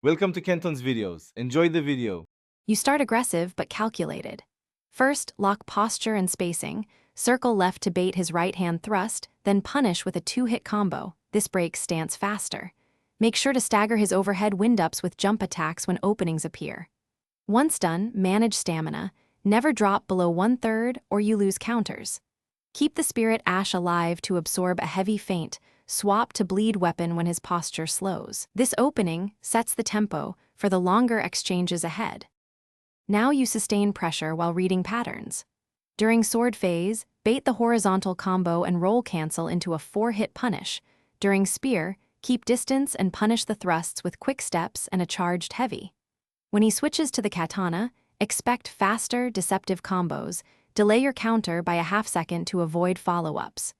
Welcome to Kenton's videos. Enjoy the video. You start aggressive but calculated. First, lock posture and spacing, circle left to bait his right-hand thrust, then punish with a 2-hit combo. This breaks stance faster. Make sure to stagger his overhead wind-ups with jump attacks when openings appear. Once done, manage stamina. Never drop below 1/3 or you lose counters. Keep the spirit ash alive to absorb a heavy feint. Swap to bleed weapon when his posture slows. This opening sets the tempo for the longer exchanges ahead. Now you sustain pressure while reading patterns. During sword phase, bait the horizontal combo and roll cancel into a 4-hit punish. During spear, keep distance and punish the thrusts with quick steps and a charged heavy. When he switches to the katana, expect faster, deceptive combos. Delay your counter by a half-second to avoid follow-ups.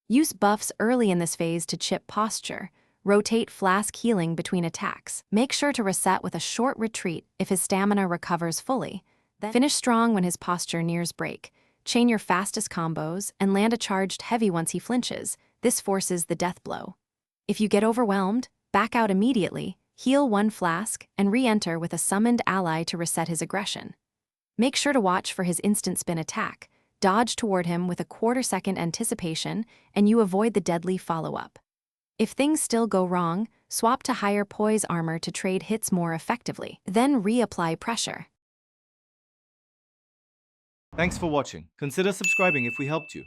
Use buffs early in this phase to chip posture. Rotate flask healing between attacks. Make sure to reset with a short retreat if his stamina recovers fully. Then finish strong when his posture nears break. Chain your fastest combos and land a charged heavy once he flinches. This forces the death blow. If you get overwhelmed, back out immediately, heal 1 flask, and re-enter with a summoned ally to reset his aggression. Make sure to watch for his instant spin attack. Dodge toward him with a 1/4-second anticipation, and you avoid the deadly follow-up. If things still go wrong, swap to higher poise armor to trade hits more effectively. Then reapply pressure. Thanks for watching. Consider subscribing if we helped you.